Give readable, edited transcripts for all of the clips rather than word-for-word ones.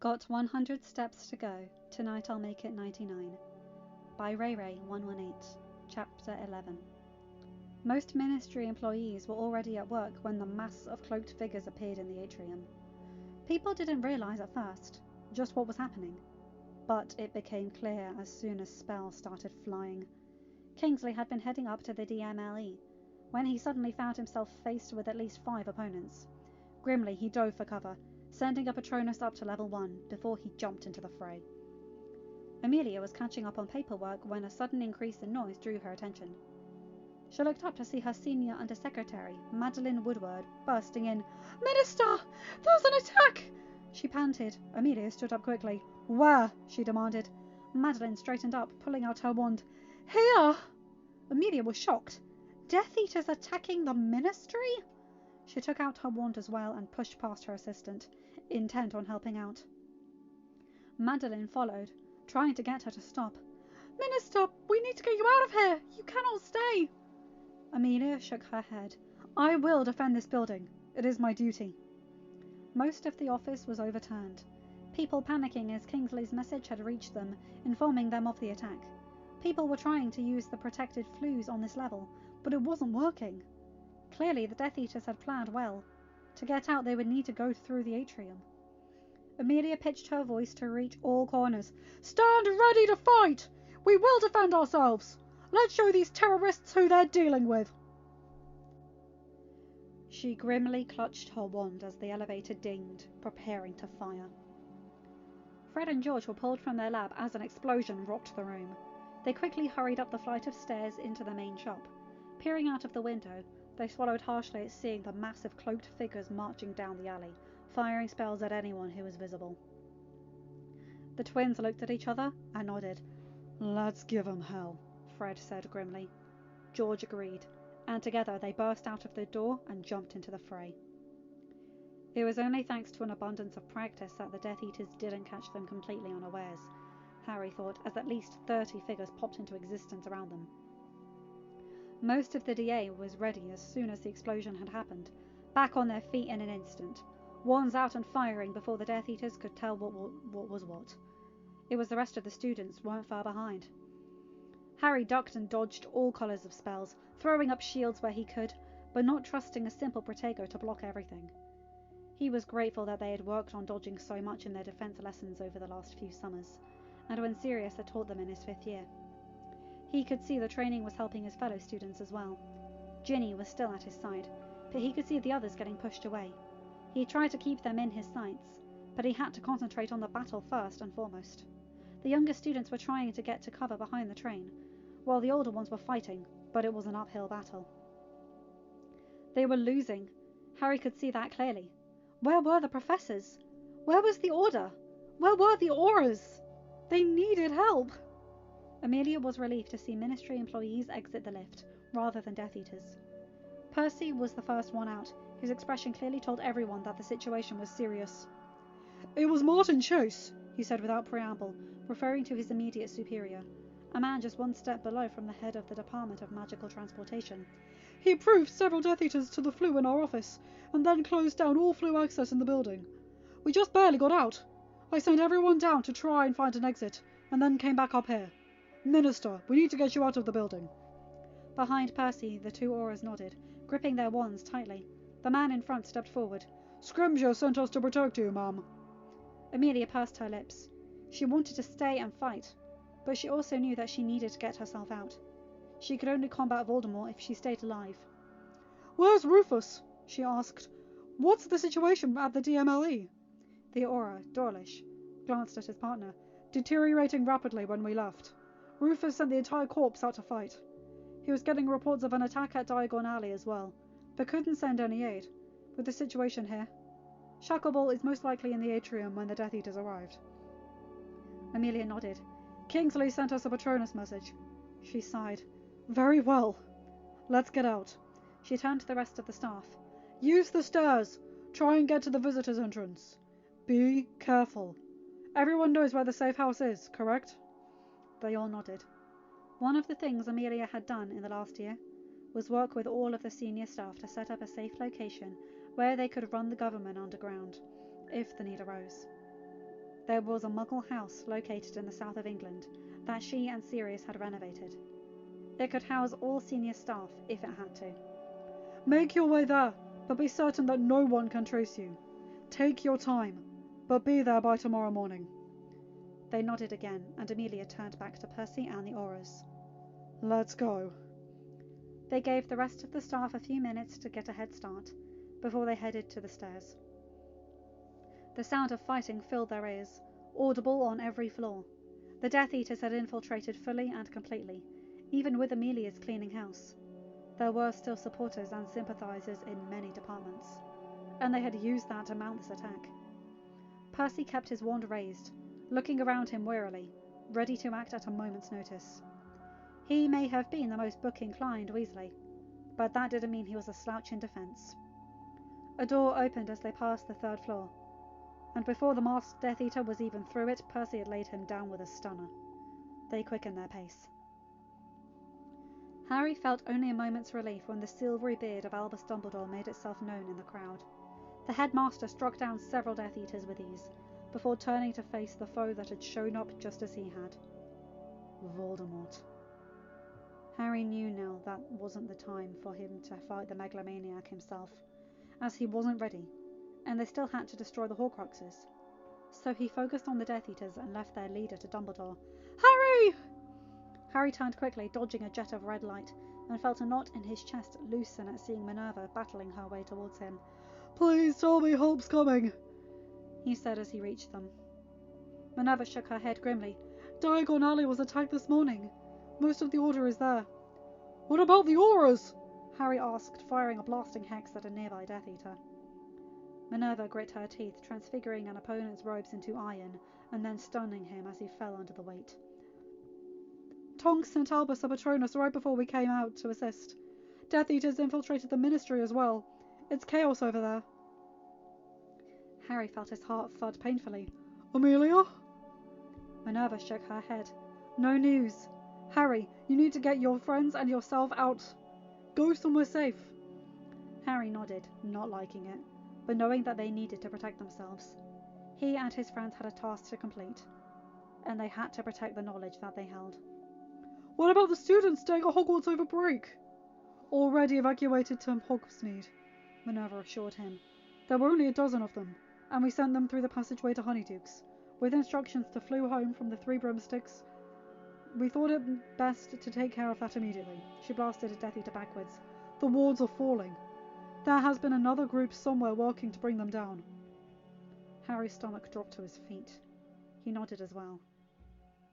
Got 100 steps to go. Tonight I'll make it 99. By Reyrae118, Chapter 11. Most ministry employees were already at work when the mass of cloaked figures appeared in the atrium. People didn't realise at first just what was happening, but it became clear as soon as spells started flying. Kingsley had been heading up to the DMLE when he suddenly found himself faced with at least 5 opponents. Grimly he dove for cover, sending a Patronus up to level 1 before he jumped into the fray. Amelia was catching up on paperwork when a sudden increase in noise drew her attention. She looked up to see her senior undersecretary, Madeline Woodward, bursting in. "Minister! There's an attack!" She panted. Amelia stood up quickly. "Where?" she demanded. Madeline straightened up, pulling out her wand. "Here!" Amelia was shocked. Death Eaters attacking the ministry? She took out her wand as well and pushed past her assistant, intent on helping out. Madeline followed, trying to get her to stop. "Minister, we need to get you out of here! You cannot stay!" Amelia shook her head. "I will defend this building. It is my duty." Most of the office was overturned, people panicking as Kingsley's message had reached them, informing them of the attack. People were trying to use the protected flues on this level, but it wasn't working. Clearly the Death Eaters had planned well. To get out they would need to go through the atrium. Amelia pitched her voice to reach all corners. "Stand ready to fight! We will defend ourselves! Let's show these terrorists who they're dealing with!" She grimly clutched her wand as the elevator dinged, preparing to fire. Fred and George were pulled from their lab as an explosion rocked the room. They quickly hurried up the flight of stairs into the main shop. Peering out of the window, they swallowed harshly at seeing the massive cloaked figures marching down the alley, firing spells at anyone who was visible. The twins looked at each other and nodded. "Let's give 'em hell," Fred said grimly. George agreed, and together they burst out of the door and jumped into the fray. It was only thanks to an abundance of practice that the Death Eaters didn't catch them completely unawares, Harry thought, as at least 30 figures popped into existence around them. Most of the DA was ready as soon as the explosion had happened, back on their feet in an instant, wands out and firing before the Death Eaters could tell what was what. It was the rest of the students weren't far behind. Harry ducked and dodged all colours of spells, throwing up shields where he could, but not trusting a simple Protego to block everything. He was grateful that they had worked on dodging so much in their defence lessons over the last few summers, and when Sirius had taught them in his 5th year. He could see the training was helping his fellow students as well. Ginny was still at his side, but he could see the others getting pushed away. He tried to keep them in his sights, but he had to concentrate on the battle first and foremost. The younger students were trying to get to cover behind the train, while the older ones were fighting, but it was an uphill battle. They were losing. Harry could see that clearly. Where were the professors? Where was the order? Where were the auras? They needed help! Amelia was relieved to see ministry employees exit the lift, rather than Death Eaters. Percy was the first one out. His expression clearly told everyone that the situation was serious. "It was Martin Chase," he said without preamble, referring to his immediate superior, a man just one step below from the head of the Department of Magical Transportation. "He approved several Death Eaters to the flu in our office, and then closed down all flu access in the building. We just barely got out. I sent everyone down to try and find an exit, and then came back up here. Minister, we need to get you out of the building." Behind Percy, the 2 auras nodded, gripping their wands tightly. The man in front stepped forward. "Scrimgeour sent us to protect you, ma'am." Amelia pursed her lips. She wanted to stay and fight, but she also knew that she needed to get herself out. She could only combat Voldemort if she stayed alive. "Where's Rufus?" she asked. "What's the situation at the DMLE?" The aura, Dawlish, glanced at his partner. "Deteriorating rapidly when we left. Rufus sent the entire corps out to fight. He was getting reports of an attack at Diagon Alley as well, but couldn't send any aid, with the situation here. Shacklebolt is most likely in the atrium when the Death Eaters arrived." Amelia nodded. "Kingsley sent us a Patronus message." She sighed. "Very well. Let's get out." She turned to the rest of the staff. "Use the stairs. Try and get to the visitors' entrance. Be careful. Everyone knows where the safe house is, correct?" They all nodded. One of the things Amelia had done in the last year was work with all of the senior staff to set up a safe location where they could run the government underground, if the need arose. There was a Muggle house located in the south of England that she and Sirius had renovated. It could house all senior staff if it had to. Make your way there, but be certain that no one can trace you. Take your time, but be there by tomorrow morning. They nodded again, and Amelia turned back to Percy and the Aurors. Let's go. They gave the rest of the staff a few minutes to get a head start before they headed to the stairs. The sound of fighting filled their ears, audible on every floor. The Death Eaters had infiltrated fully and completely, even with Amelia's cleaning house. There were still supporters and sympathizers in many departments, and they had used that to mount this attack. Percy kept his wand raised, looking around him wearily, ready to act at a moment's notice. He may have been the most book-inclined Weasley, but that didn't mean he was a slouch in defence. A door opened as they passed the third floor, and before the masked Death Eater was even through it, Percy had laid him down with a stunner. They quickened their pace. Harry felt only a moment's relief when the silvery beard of Albus Dumbledore made itself known in the crowd. The headmaster struck down several Death Eaters with ease, before turning to face the foe that had shown up just as he had. Voldemort. Harry knew now that wasn't the time for him to fight the megalomaniac himself, as he wasn't ready, and they still had to destroy the Horcruxes. So he focused on the Death Eaters and left their leader to Dumbledore. Harry! Harry turned quickly, dodging a jet of red light, and felt a knot in his chest loosen at seeing Minerva battling her way towards him. Please tell me help's coming, he said as he reached them. Minerva shook her head grimly. Diagon Alley was attacked this morning. Most of the Order is there. What about the Aurors? Harry asked, firing a blasting hex at a nearby Death Eater. Minerva grit her teeth, transfiguring an opponent's robes into iron, and then stunning him as he fell under the weight. Tonks sent Albus a Patronus right before we came out to assist. Death Eaters infiltrated the Ministry as well. It's chaos over there. Harry felt his heart thud painfully. Amelia? Minerva shook her head. No news. Harry, you need to get your friends and yourself out. Go somewhere safe. Harry nodded, not liking it, but knowing that they needed to protect themselves. He and his friends had a task to complete, and they had to protect the knowledge that they held. What about the students staying at Hogwarts over break? Already evacuated to Hogsmeade, Minerva assured him. There were only a dozen of them, and we sent them through the passageway to Honeydukes, with instructions to flew home from the Three Broomsticks. We thought it best to take care of that immediately. She blasted a Death Eater backwards. The wards are falling. There has been another group somewhere working to bring them down. Harry's stomach dropped to his feet. He nodded as well,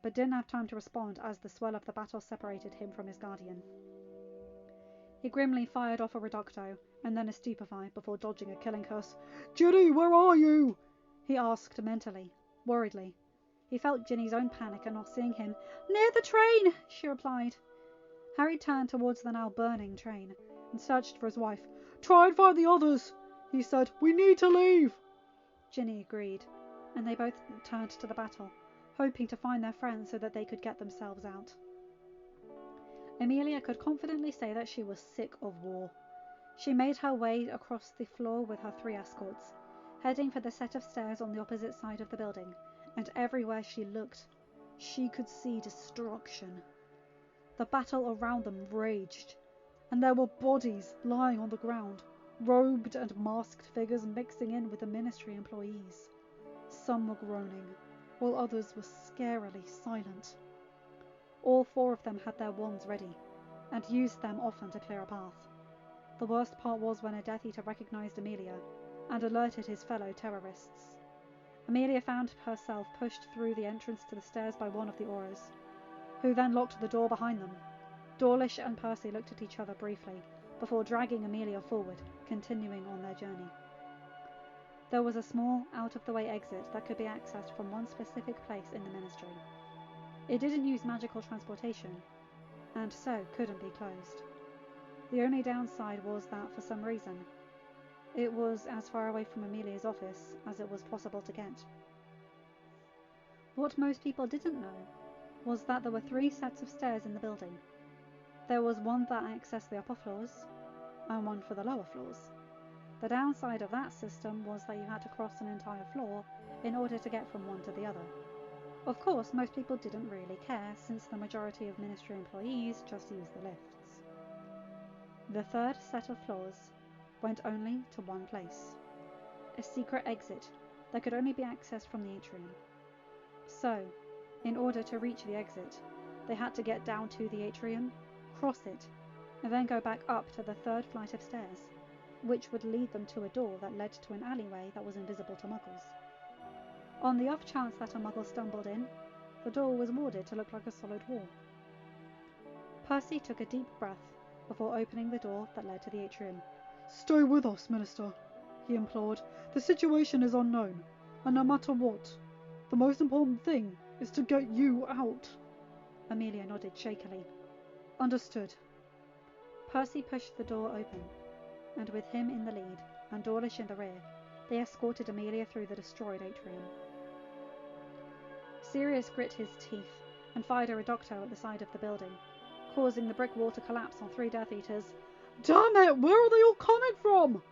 but didn't have time to respond as the swell of the battle separated him from his guardian. He grimly fired off a Reducto, and then a Stupefy before dodging a killing curse. Ginny, where are you? He asked mentally, worriedly. He felt Ginny's own panic at not seeing him. Near the train, she replied. Harry turned towards the now burning train and searched for his wife. Try and find the others, he said. We need to leave. Ginny agreed, and they both turned to the battle, hoping to find their friends so that they could get themselves out. Amelia could confidently say that she was sick of war. She made her way across the floor with her 3 escorts, heading for the set of stairs on the opposite side of the building, and everywhere she looked, she could see destruction. The battle around them raged, and there were bodies lying on the ground, robed and masked figures mixing in with the Ministry employees. Some were groaning, while others were scarily silent. All 4 of them had their wands ready, and used them often to clear a path. The worst part was when a Death Eater recognized Amelia, and alerted his fellow terrorists. Amelia found herself pushed through the entrance to the stairs by one of the Aurors, who then locked the door behind them. Dawlish and Percy looked at each other briefly, before dragging Amelia forward, continuing on their journey. There was a small, out-of-the-way exit that could be accessed from one specific place in the Ministry. It didn't use magical transportation, and so couldn't be closed. The only downside was that, for some reason, it was as far away from Amelia's office as it was possible to get. What most people didn't know was that there were 3 sets of stairs in the building. There was one that accessed the upper floors, and one for the lower floors. The downside of that system was that you had to cross an entire floor in order to get from one to the other. Of course, most people didn't really care, since the majority of Ministry employees just used the lifts. The third set of floors went only to one place, a secret exit that could only be accessed from the atrium. So, in order to reach the exit, they had to get down to the atrium, cross it, and then go back up to the third flight of stairs, which would lead them to a door that led to an alleyway that was invisible to muggles. On the off chance that a muggle stumbled in, the door was warded to look like a solid wall. Percy took a deep breath before opening the door that led to the atrium. "Stay with us, Minister," he implored. "The situation is unknown, and no matter what, the most important thing is to get you out." Amelia nodded shakily. "Understood." Percy pushed the door open, and with him in the lead and Dawlish in the rear, they escorted Amelia through the destroyed atrium. Sirius grit his teeth and fired a reducto at the side of the building, causing the brick wall to collapse on 3 Death Eaters. "Damn it, where are they all coming from?"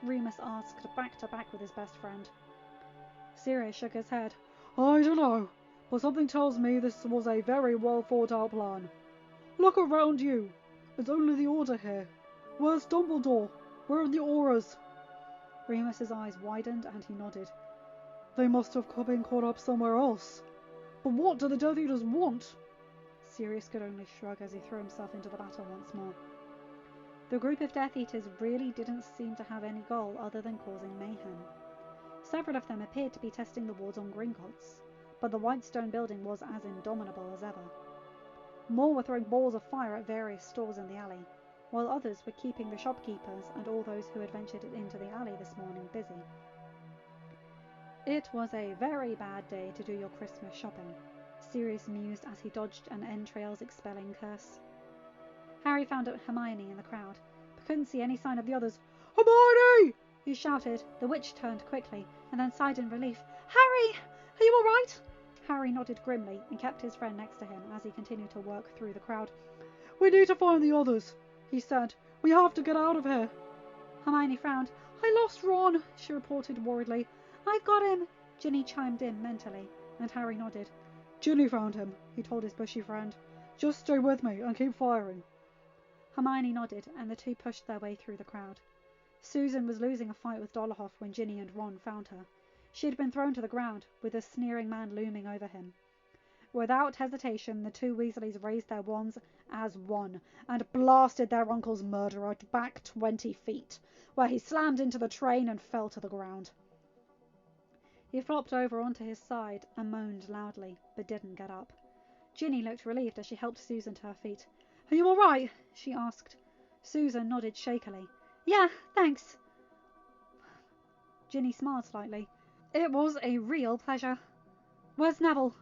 Remus asked, back to back with his best friend. Sirius shook his head. "I don't know, but something tells me this was a very well thought out plan. Look around you. It's only the Order here. Where's Dumbledore? Where are the Auras?" Remus's eyes widened and he nodded. "They must have been caught up somewhere else. But what do the Death Eaters want?" Sirius could only shrug as he threw himself into the battle once more. The group of Death Eaters really didn't seem to have any goal other than causing mayhem. Several of them appeared to be testing the wards on Gringotts, but the white stone building was as indomitable as ever. More were throwing balls of fire at various stores in the alley, while others were keeping the shopkeepers and all those who had ventured into the alley this morning busy. It was a very bad day to do your Christmas shopping, Sirius mused as he dodged an entrails expelling curse. Harry found Hermione in the crowd, but couldn't see any sign of the others. "Hermione!" he shouted. The witch turned quickly, and then sighed in relief. "Harry! Are you all right?" Harry nodded grimly and kept his friend next to him as he continued to work through the crowd. "We need to find the others," he said. "We have to get out of here." Hermione frowned. "I lost Ron," she reported worriedly. "I've got him," Ginny chimed in mentally, and Harry nodded. "Ginny found him," he told his bushy friend. "Just stay with me and keep firing." Hermione nodded, and the two pushed their way through the crowd. Susan was losing a fight with Dolohov when Ginny and Ron found her. She had been thrown to the ground, with a sneering man looming over him. Without hesitation, the two Weasleys raised their wands as one, and blasted their uncle's murderer back 20 feet, where he slammed into the train and fell to the ground. He flopped over onto his side and moaned loudly, but didn't get up. Ginny looked relieved as she helped Susan to her feet. "Are you all right?" she asked. Susan nodded shakily. "Yeah, thanks." Ginny smiled slightly. "It was a real pleasure. Where's Neville?"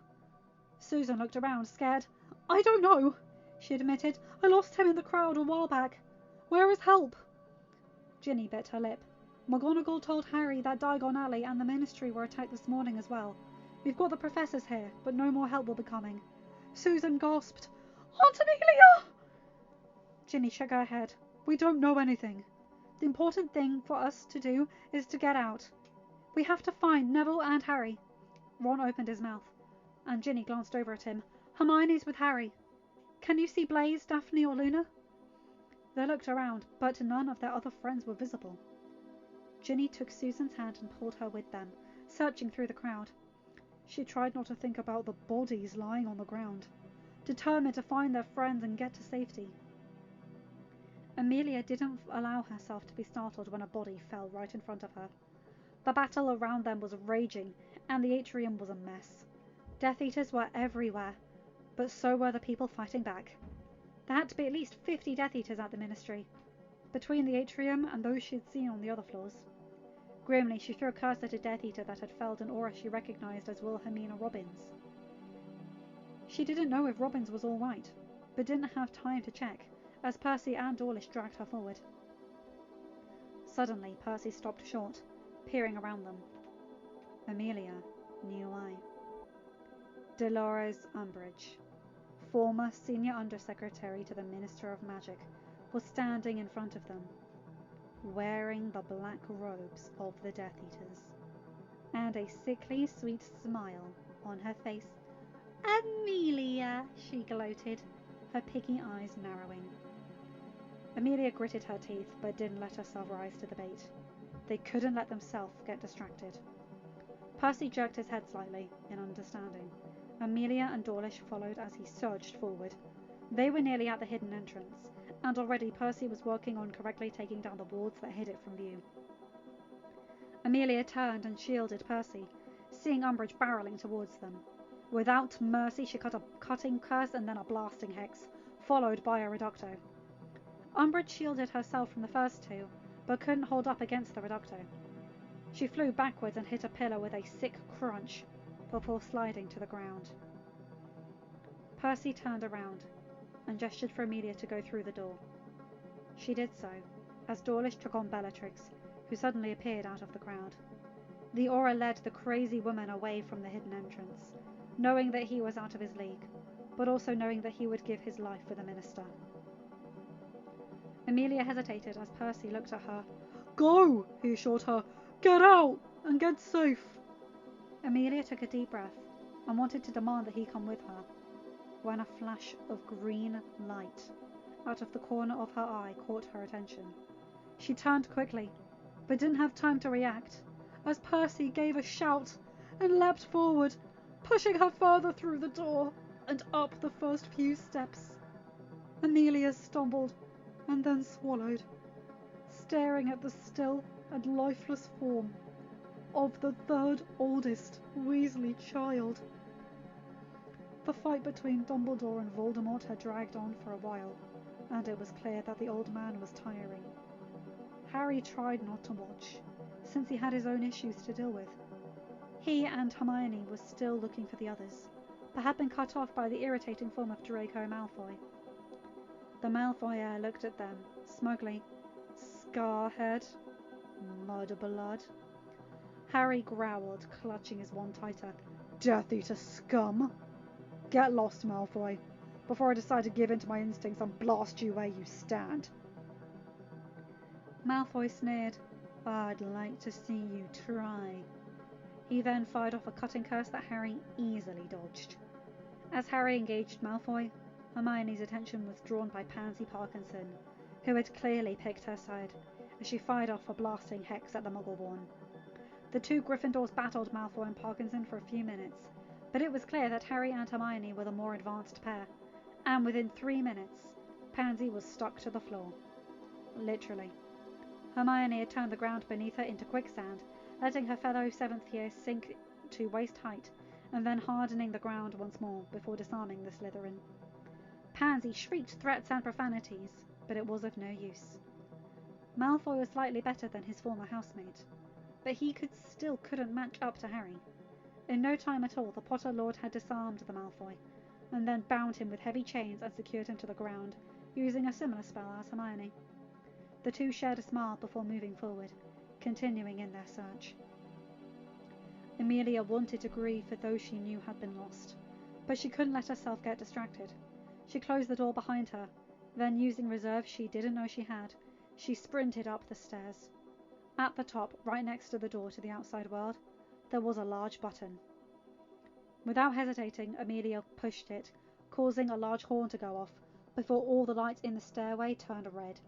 Susan looked around, scared. "I don't know," she admitted. "I lost him in the crowd a while back. Where is help?" Ginny bit her lip. "McGonagall told Harry that Diagon Alley and the Ministry were attacked this morning as well. We've got the professors here, but no more help will be coming." Susan gasped. "Aunt Amelia!" Ginny shook her head. "We don't know anything. The important thing for us to do is to get out. We have to find Neville and Harry." Ron opened his mouth, and Ginny glanced over at him. "Hermione's with Harry. Can you see Blaise, Daphne, or Luna?" They looked around, but none of their other friends were visible. Ginny took Susan's hand and pulled her with them, searching through the crowd. She tried not to think about the bodies lying on the ground, determined to find their friends and get to safety. Amelia didn't allow herself to be startled when a body fell right in front of her. The battle around them was raging, and the atrium was a mess. Death Eaters were everywhere, but so were the people fighting back. There had to be at least 50 Death Eaters at the Ministry, between the atrium and those she had seen on the other floors. Grimly, she threw a curse at a Death Eater that had felled an aura she recognized as Wilhelmina Robbins. She didn't know if Robbins was all right, but didn't have time to check, as Percy and Dawlish dragged her forward. Suddenly, Percy stopped short, peering around them. Amelia knew why. Dolores Umbridge, former Senior Undersecretary to the Minister of Magic, was standing in front of them. wearing the black robes of the Death Eaters, and a sickly sweet smile on her face. "Amelia," she gloated, her piggy eyes narrowing. Amelia gritted her teeth, but didn't let herself rise to the bait. They couldn't let themselves get distracted. Percy jerked his head slightly, in understanding. Amelia and Dawlish followed as he surged forward. They were nearly at the hidden entrance, and already Percy was working on correctly taking down the boards that hid it from view. Amelia turned and shielded Percy, seeing Umbridge barreling towards them. Without mercy, she cut a cutting curse and then a blasting hex, followed by a reducto. Umbridge shielded herself from the first two, but couldn't hold up against the reducto. She flew backwards and hit a pillar with a sick crunch, before sliding to the ground. Percy turned around and gestured for Amelia to go through the door. She did so, as Dawlish took on Bellatrix, who suddenly appeared out of the crowd. The aura led the crazy woman away from the hidden entrance, knowing that he was out of his league, but also knowing that he would give his life for the minister. Amelia hesitated as Percy looked at her. "Go!" he assured her. "Get out and get safe." Amelia took a deep breath and wanted to demand that he come with her, when a flash of green light out of the corner of her eye caught her attention. She turned quickly, but didn't have time to react, as Percy gave a shout and leapt forward, pushing her further through the door and up the first few steps. Amelia stumbled and then swallowed, staring at the still and lifeless form of the third oldest Weasley child. The fight between Dumbledore and Voldemort had dragged on for a while, and it was clear that the old man was tiring. Harry tried not to watch, since he had his own issues to deal with. He and Hermione were still looking for the others, but had been cut off by the irritating form of Draco Malfoy. The Malfoy heir looked at them, smugly. Scarhead? Mudblood? Harry growled, clutching his wand tighter. "Death Eater scum! Get lost, Malfoy, before I decide to give in to my instincts and blast you where you stand." Malfoy sneered. "I'd like to see you try." He then fired off a cutting curse that Harry easily dodged. As Harry engaged Malfoy, Hermione's attention was drawn by Pansy Parkinson, who had clearly picked her side, as she fired off a blasting hex at the Muggleborn. The two Gryffindors battled Malfoy and Parkinson for a few minutes, but it was clear that Harry and Hermione were the more advanced pair, and within 3 minutes, Pansy was stuck to the floor. Literally. Hermione had turned the ground beneath her into quicksand, letting her fellow 7th year sink to waist height, and then hardening the ground once more before disarming the Slytherin. Pansy shrieked threats and profanities, but it was of no use. Malfoy was slightly better than his former housemate, but he couldn't match up to Harry. In no time at all, the Potter Lord had disarmed the Malfoy, and then bound him with heavy chains and secured him to the ground, using a similar spell as Hermione. The two shared a smile before moving forward, continuing in their search. Amelia wanted to grieve for those she knew had been lost, but she couldn't let herself get distracted. She closed the door behind her, then using reserve she didn't know she had, she sprinted up the stairs. At the top, right next to the door to the outside world, there was a large button. Without hesitating, Amelia pushed it, causing a large horn to go off, before all the lights in the stairway turned red.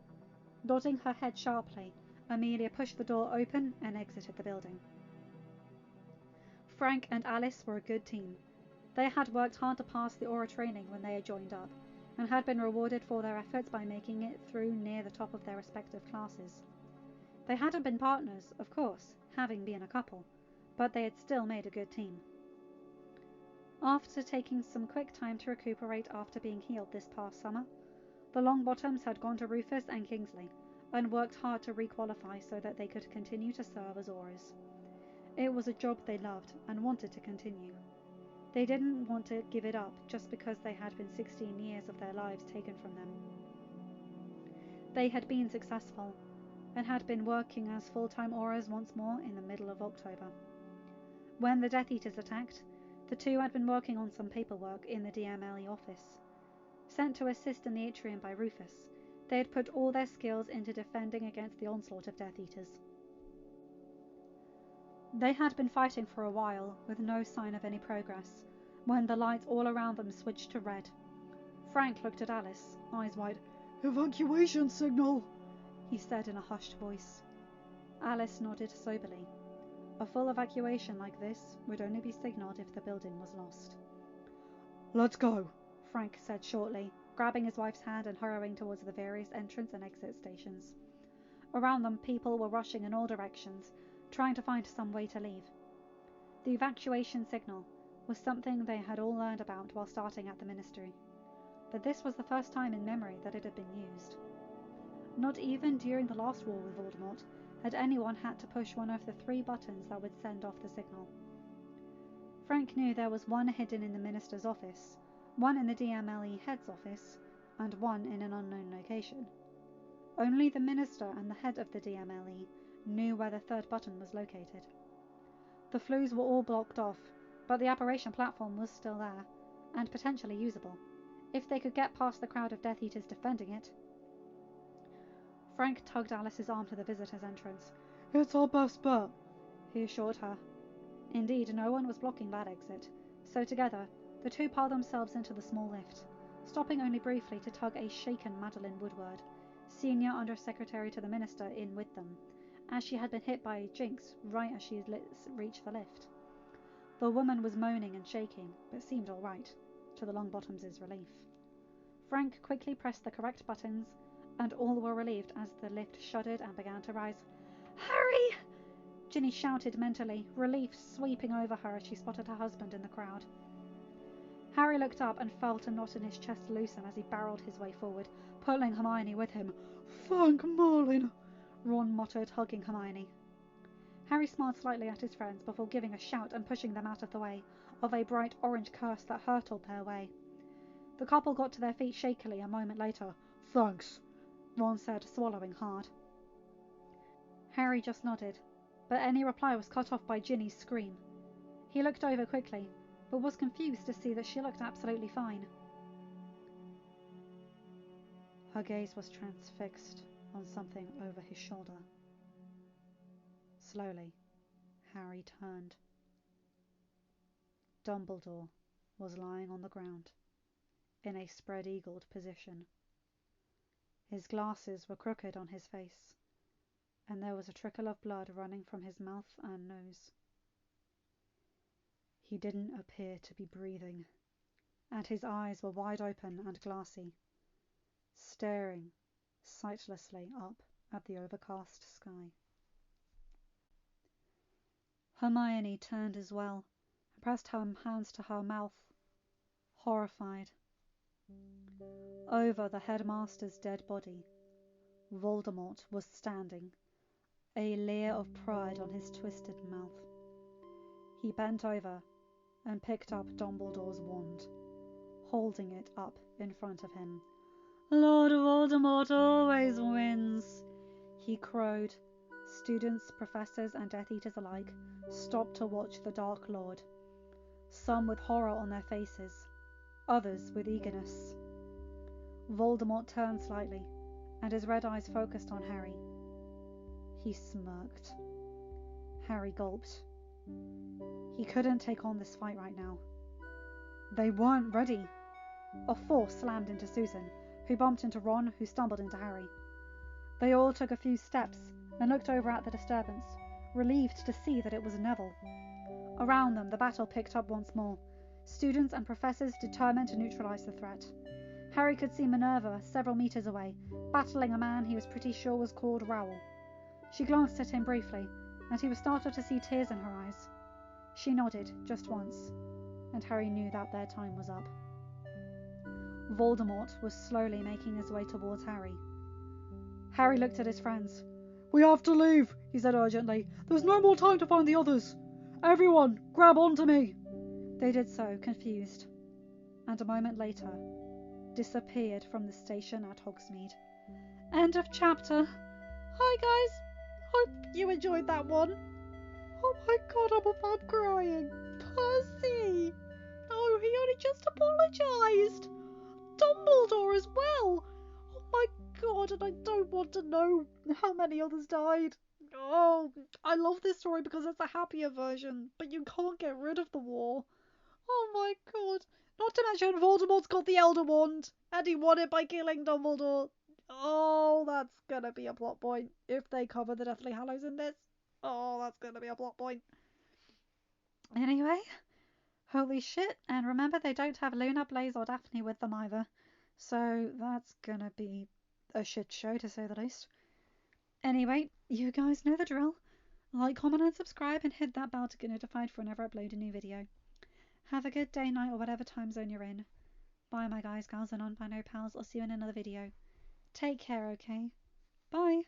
Nodding her head sharply, Amelia pushed the door open and exited the building. Frank and Alice were a good team. They had worked hard to pass the aura training when they had joined up, and had been rewarded for their efforts by making it through near the top of their respective classes. They hadn't been partners, of course, having been a couple, but they had still made a good team. After taking some quick time to recuperate after being healed this past summer, the Longbottoms had gone to Rufus and Kingsley, and worked hard to requalify so that they could continue to serve as auras. It was a job they loved and wanted to continue. They didn't want to give it up just because they had been 16 years of their lives taken from them. They had been successful, and had been working as full-time auras once more in the middle of October. When the Death Eaters attacked, the two had been working on some paperwork in the DMLE office. Sent to assist in the atrium by Rufus, They had put all their skills into defending against the onslaught of Death Eaters. They had been fighting for a while, with no sign of any progress, when the lights all around them switched to red. Frank looked at Alice, eyes wide. "Evacuation signal," he said in a hushed voice. Alice nodded soberly. A full evacuation like this would only be signalled if the building was lost. "Let's go," Frank said shortly, grabbing his wife's hand and hurrying towards the various entrance and exit stations. Around them, people were rushing in all directions, trying to find some way to leave. The evacuation signal was something they had all learned about while starting at the ministry, but this was the first time in memory that it had been used. Not even during the last war with Voldemort had anyone had to push one of the 3 buttons that would send off the signal. Frank knew there was one hidden in the minister's office, one in the DMLE head's office, and one in an unknown location. Only the minister and the head of the DMLE knew where the 3rd button was located. The flues were all blocked off, but the apparition platform was still there, and potentially usable, if they could get past the crowd of Death Eaters defending it. Frank tugged Alice's arm to the visitor's entrance. "It's our best bet," he assured her. Indeed, no one was blocking that exit, so together the two piled themselves into the small lift, stopping only briefly to tug a shaken Madeline Woodward, senior undersecretary to the minister, in with them, as she had been hit by a jinx right as she reached the lift. The woman was moaning and shaking, but seemed all right, to the Longbottoms' relief. Frank quickly pressed the correct buttons, and all were relieved as the lift shuddered and began to rise. "Hurry!" Ginny shouted mentally, relief sweeping over her as she spotted her husband in the crowd. Harry looked up and felt a knot in his chest loosen as he barreled his way forward, pulling Hermione with him. "Thank Merlin," Ron muttered, hugging Hermione. Harry smiled slightly at his friends before giving a shout and pushing them out of the way of a bright orange curse that hurtled their way. The couple got to their feet shakily a moment later. "Thanks," Ron said, swallowing hard. Harry just nodded, but any reply was cut off by Ginny's scream. He looked over quickly, but was confused to see that she looked absolutely fine. Her gaze was transfixed on something over his shoulder. Slowly, Harry turned. Dumbledore was lying on the ground, in a spread-eagled position. His glasses were crooked on his face, and there was a trickle of blood running from his mouth and nose. He didn't appear to be breathing, and his eyes were wide open and glassy, staring sightlessly up at the overcast sky. Hermione turned as well, and pressed her hands to her mouth, horrified. Over the headmaster's dead body, Voldemort was standing, a leer of pride on his twisted mouth. He bent over and picked up Dumbledore's wand, holding it up in front of him. "Lord Voldemort always wins," he crowed. Students, professors, and Death Eaters alike stopped to watch the Dark Lord, some with horror on their faces, others with eagerness. Voldemort turned slightly, and his red eyes focused on Harry. He smirked. Harry gulped. He couldn't take on this fight right now. They weren't ready. A force slammed into Susan, who bumped into Ron, who stumbled into Harry. They all took a few steps and looked over at the disturbance, relieved to see that it was Neville. Around them, the battle picked up once more, students and professors determined to neutralize the threat. Harry could see Minerva several meters away, battling a man he was pretty sure was called Rowell. She glanced at him briefly, and he was startled to see tears in her eyes. She nodded just once, and Harry knew that their time was up. Voldemort was slowly making his way towards Harry. Harry looked at his friends. "We have to leave," he said urgently. "There's no more time to find the others. Everyone, grab onto me." They did so, confused, and a moment later disappeared from the station at Hogsmeade. End of chapter. Hi guys, hope you enjoyed that one. Oh my god, I'm crying. Percy! Oh, he only just apologised. Dumbledore as well. Oh my god, no! How many others died? Oh, I love this story because it's a happier version, but you can't get rid of the war. Oh my god. Not to mention Voldemort's got the Elder Wand, and he won it by killing Dumbledore. Oh, that's gonna be a plot point if they cover the Deathly Hallows in this. Oh, that's gonna be a plot point. Anyway, holy shit, and remember they don't have Luna, Blaze or Daphne with them either. So that's gonna be a shit show to say the least. Anyway, you guys know the drill. Like, comment and subscribe and hit that bell to get notified for whenever I upload a new video. Have a good day, night or whatever time zone you're in. Bye my guys, gals and non-binary pals. I'll see you in another video. Take care, okay? Bye!